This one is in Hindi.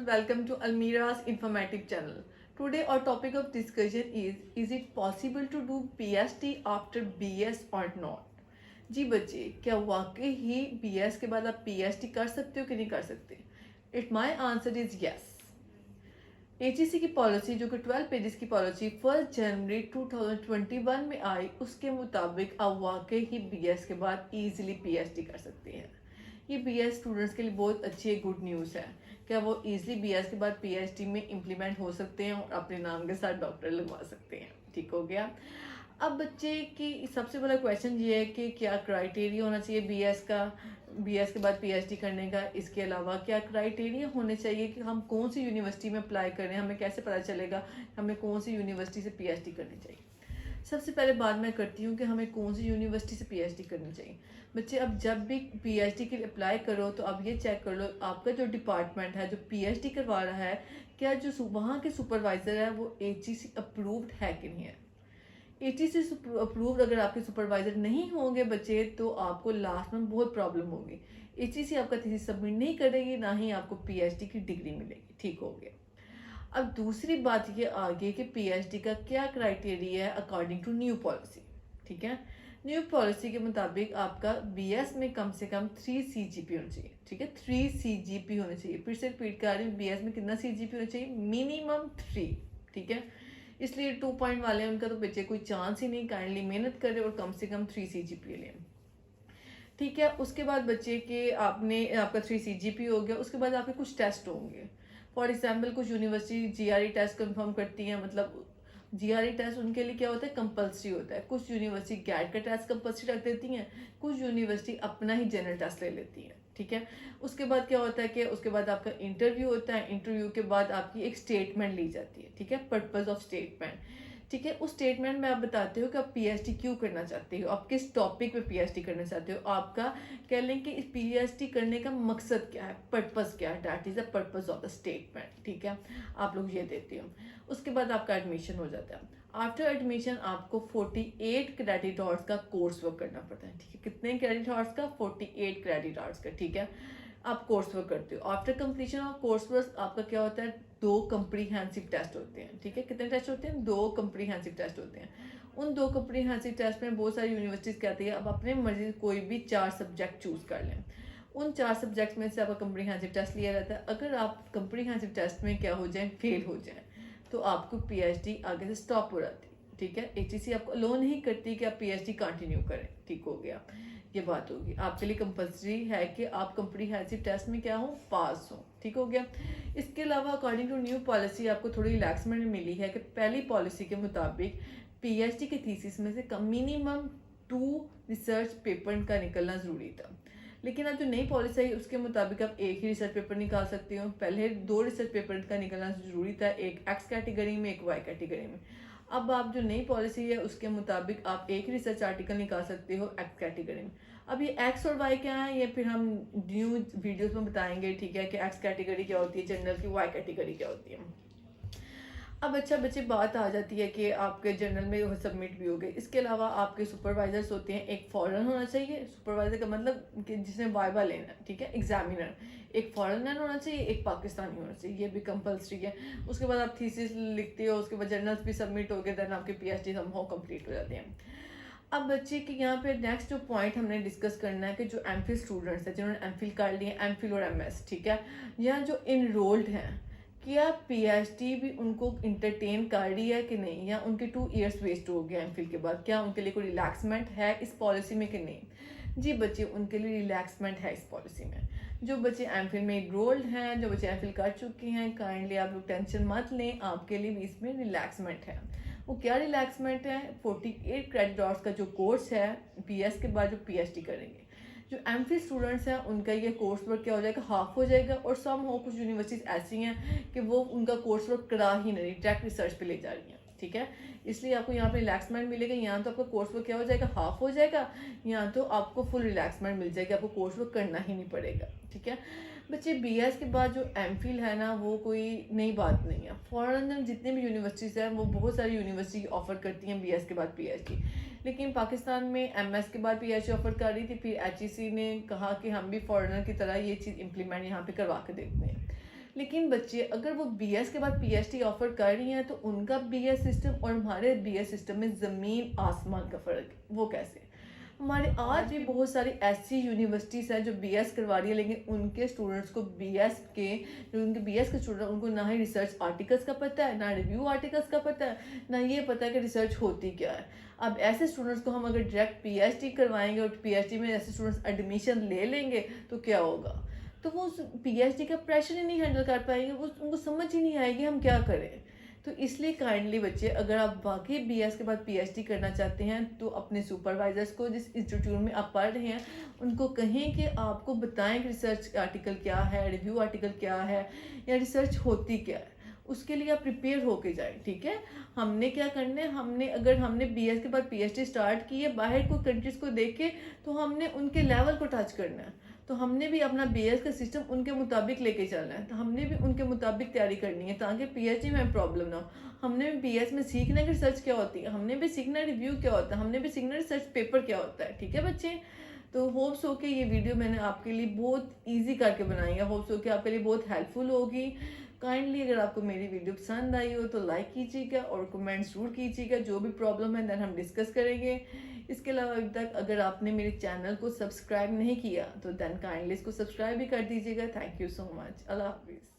welcome to Almira's informative channel. Today our topic of discussion is it possible to do PhD after BS or not? जी बच्चे, क्या वाकई ही BS के बाद आप PhD कर सकते हो कि नहीं कर सकते? My answer is yes. AGC की पॉलिसी जो कि 12 पेजेस की पॉलिसी 1 जनवरी 2021 में आई, उसके मुताबिक आप वाकई ही BS के बाद इजीली PhD कर सकते हैं। ये BS स्टूडेंट्स के लिए बहुत अच्छी एक गुड न्यूज़ है। क्या वो इजीली BS के बाद PhD में इम्प्लीमेंट हो सकते हैं और अपने नाम के साथ डॉक्टर लगवा सकते हैं। ठीक हो गया। अब बच्चे की सबसे बड़ा क्वेश्चन ये है कि क्या क्राइटेरिया होना चाहिए BS के बाद PhD करने का। इसके अलावा क्या क्राइटेरिया होने चाहिए कि हम कौन सी यूनिवर्सिटी में अप्लाई कर रहे हैं, हमें कैसे पता चलेगा हमें कौन सी यूनिवर्सिटी से PhD करनी चाहिए। सबसे पहले बात मैं करती हूँ कि हमें कौन सी यूनिवर्सिटी से PhD करनी चाहिए। बच्चे अब जब भी PhD के लिए अप्लाई करो तो अब ये चेक कर लो आपका जो डिपार्टमेंट है जो PhD करवा रहा है, क्या जो वहाँ के सुपरवाइज़र है वो AGC अप्रूव्ड है कि नहीं है। AGC अप्रूव्ड अगर आपके सुपरवाइज़र नहीं होंगे बच्चे तो आपको लास्ट में बहुत प्रॉब्लम होगी। AGC आपका थीसिस सबमिट नहीं करेगी, ना ही आपको PhD की डिग्री मिलेगी। ठीक हो गया। अब दूसरी बात ये आ गई कि PhD का क्या क्राइटेरिया है अकॉर्डिंग टू न्यू पॉलिसी। ठीक है, न्यू पॉलिसी के मुताबिक आपका BS में कम से कम 3 CGP होना चाहिए। ठीक है, 3 CGP होने चाहिए। फिर से रिपीट कर रही हूँ, BS में कितना CGP होना चाहिए? मिनिमम 3। ठीक है, इसलिए 2 पॉइंट वाले हैं उनका तो बच्चे कोई चांस ही नहीं। काइंडली मेहनत करें और कम से कम 3 CGP लें। ठीक है, उसके बाद बच्चे के आपका 3 CGP हो गया। उसके बाद आपके कुछ टेस्ट होंगे। फॉर एग्जाम्पल कुछ यूनिवर्सिटी GRE टेस्ट कंफर्म करती हैं, मतलब GRE टेस्ट उनके लिए क्या होता है, कंपलसरी होता है। कुछ यूनिवर्सिटी गैट का टेस्ट कंपलसरी रख देती हैं, कुछ यूनिवर्सिटी अपना ही जनरल टेस्ट ले लेती हैं। ठीक है, उसके बाद क्या होता है कि उसके बाद आपका इंटरव्यू होता है। इंटरव्यू के बाद आपकी एक स्टेटमेंट ली जाती है। ठीक है, पर्पज ऑफ स्टेटमेंट। ठीक है, उस स्टेटमेंट में आप बताते हो कि आप PhD क्यों करना चाहते हो, आप किस टॉपिक पे PhD करना चाहते हो, आपका कह लें कि इस PhD करने का मकसद क्या है, पर्पस क्या है, that is the purpose of the statement. ठीक है, आप लोग ये देते हो। उसके बाद आपका एडमिशन हो जाता है। आफ्टर एडमिशन आपको 48 क्रेडिट आवर्स का कोर्स वर्क करना पड़ता है। ठीक है, कितने क्रेडिट आवर्स का? 48 क्रेडिट आवर्स का। ठीक है, आप कोर्स वर्क करते हो। After completion of course work आपका क्या होता है, 2 कम्प्रीहेंसिव टेस्ट होते हैं। ठीक है, कितने टेस्ट होते हैं? 2 कम्प्रीहेंसिव टेस्ट होते हैं। उन 2 कम्प्रीहेंसिव टेस्ट में बहुत सारी यूनिवर्सिटीज़ कहती है अब अपने मर्जी कोई भी 4 सब्जेक्ट चूज कर लें। उन 4 सब्जेक्ट में से आपका कम्प्रीहेंसिव टेस्ट लिया जाता है। अगर आप कम्प्रीहेंसिव टेस्ट में क्या हो जाए, फेल हो जाए, तो आपको PhD आगे से स्टॉप हो जाती है। ठीक है, AGC आपको अलो नहीं करती कि आप PhD कंटिन्यू करें। ठीक हो गया, ये बात होगी। आपके लिए कंपलसरी है कि आप कम्प्रीहेंसिव टेस्ट में क्या हो, पास हो। ठीक हो गया। इसके अलावा अकॉर्डिंग टू न्यू पॉलिसी आपको थोड़ी रिलैक्समेंट मिली है कि पहली पॉलिसी के मुताबिक PhD के थीसिस में से मिनिमम 2 रिसर्च पेपर का निकलना ज़रूरी था। लेकिन अब जो नई पॉलिसी है उसके मुताबिक आप एक ही रिसर्च पेपर निकाल सकते हो। पहले 2 रिसर्च पेपर का निकलना जरूरी था, एक X कैटेगरी में, एक Y कैटेगरी में। अब आप जो नई पॉलिसी है उसके मुताबिक आप एक रिसर्च आर्टिकल निकाल सकते हो X कैटेगरी में। अब ये X और Y क्या है ये फिर हम न्यू वीडियोस में बताएंगे। ठीक है, कि X कैटेगरी क्या होती है, जनरल की Y कैटेगरी क्या होती है। अब अच्छा बच्चे बात आ जाती है कि आपके जर्नल में सबमिट भी हो गए। इसके अलावा आपके सुपरवाइजर्स होते हैं, एक फॉरेन होना चाहिए। सुपरवाइजर का मतलब कि जिसने वाइवा लेना है। ठीक है, एग्जामिनर एक फॉरेनर होना चाहिए, एक पाकिस्तानी होना चाहिए, ये भी कंपलसरी है। उसके बाद आप थीसिस लिखते हो, उसके बाद जर्नल्स भी सबमिट हो गए, देन आपके PhD समहाउ कंप्लीट हो जाते हैं। अब बच्चे के यहाँ पे नेक्स्ट जो पॉइंट हमने डिस्कस करना है कि जो MPhil स्टूडेंट्स हैं जिन्होंने MPhil कर लिए, MPhil और MS, ठीक है, या जो इनरोल्ड हैं, क्या PhD भी उनको इंटरटेन कर रही है कि नहीं, या उनके 2 इयर्स वेस्ट हो गया MPhil के बाद, क्या उनके लिए कोई रिलैक्समेंट है इस पॉलिसी में कि नहीं। जी बच्चे, उनके लिए रिलैक्समेंट है इस पॉलिसी में। जो बच्चे MPhil में इनरोल्ड हैं, जो बच्चे MPhil कर चुके हैं, काइंडली आप लोग टेंशन मत लें, आपके लिए भी इसमें रिलैक्समेंट है। वो क्या रिलैक्समेंट है, 48 क्रेडिट आवर्स का जो कोर्स है BS के बाद जो PhD करेंगे। जो MPhil स्टूडेंट्स हैं उनका ये कोर्स वर्क क्या हो जाएगा, हाफ हो जाएगा। और सम हो कुछ यूनिवर्सिटीज़ ऐसी हैं कि वो उनका कोर्स वर्क करा ही नहीं, डायरेक्ट रिसर्च पे ले जा रही हैं। ठीक है, इसलिए आपको यहाँ पे रिलैक्समेंट मिलेगा। यहाँ तो आपका कोर्स वर्क क्या हो जाएगा, हाफ हो जाएगा, यहाँ तो आपको फुल रिलैक्समेंट मिल जाएगी, आपको कोर्स वर्क करना ही नहीं पड़ेगा। ठीक है बच्चे, BS के बाद जो MPhil है ना वो कोई नई बात नहीं है। फॉरेन जितने भी यूनिवर्सिटीज़ हैं वो बहुत सारी यूनिवर्सिटी ऑफर करती हैं BS के बाद PhD, लेकिन पाकिस्तान में MS के बाद PhD ऑफर कर रही थी। फिर HEC ने कहा कि हम भी फॉरेनर की तरह ये चीज़ इम्प्लीमेंट यहाँ पे करवा के देखते हैं। लेकिन बच्चे अगर वो बीएस के बाद पीएचडी ऑफर कर रही हैं तो उनका बीएस सिस्टम और हमारे बीएस सिस्टम में ज़मीन आसमान का फ़र्क है। वो कैसे? हमारे आज भी बहुत सारी ऐसी यूनिवर्सिटीज़ हैं जो बीएस करवा रही है, लेकिन उनके स्टूडेंट्स को बीएस के जो उनके बीएस के स्टूडेंट उनको ना ही रिसर्च आर्टिकल्स का पता है, ना रिव्यू आर्टिकल्स का पता है, ना ये पता है कि रिसर्च होती क्या है। अब ऐसे स्टूडेंट्स को हम अगर डायरेक्ट पीएचडी करवाएंगे और पीएचडी में ऐसे स्टूडेंट्स एडमिशन ले लेंगे तो क्या होगा? तो वो पीएचडी का प्रेशर ही नहीं हैंडल कर पाएंगे, वो उनको समझ ही नहीं आएगी हम क्या करें। तो इसलिए काइंडली बच्चे, अगर आप वाकई बीएस के बाद पीएचडी करना चाहते हैं तो अपने सुपरवाइजर्स को, जिस इंस्टीट्यूट में आप पढ़ रहे हैं, उनको कहें कि आपको बताएं कि रिसर्च आर्टिकल क्या है, रिव्यू आर्टिकल क्या है, या रिसर्च होती क्या है। उसके लिए आप प्रिपेयर होके जाएं, ठीक है। हमने क्या करना है, हमने बीएस के बाद पीएचडी स्टार्ट की है, बाहर को कंट्रीज को देख के तो हमने उनके लेवल को टच करना है। तो हमने भी अपना बीएस का सिस्टम उनके मुताबिक लेके चलना है, तो हमने भी उनके मुताबिक तैयारी करनी है ताकि पीएचडी में प्रॉब्लम ना हो। हमने भी बीएस में सीखना है कि रिसर्च क्या होती है, हमने भी सीखना है रिव्यू क्या होता है, हमने भी सीखना है रिसर्च पेपर क्या होता है, ठीक है बच्चे। तो होप्स हो के ये वीडियो मैंने आपके लिए बहुत ईजी करके बनाई है, होप्स हो के आपके लिए बहुत हेल्पफुल होगी। काइंडली अगर आपको मेरी वीडियो पसंद आई हो तो लाइक कीजिएगा और कमेंट्स जरूर कीजिएगा, जो भी प्रॉब्लम है देन हम डिस्कस करेंगे। इसके अलावा अभी तक अगर आपने मेरे चैनल को सब्सक्राइब नहीं किया तो देन काइंडली इसको सब्सक्राइब भी कर दीजिएगा। Thank you so much. अल्लाह हाफिज़।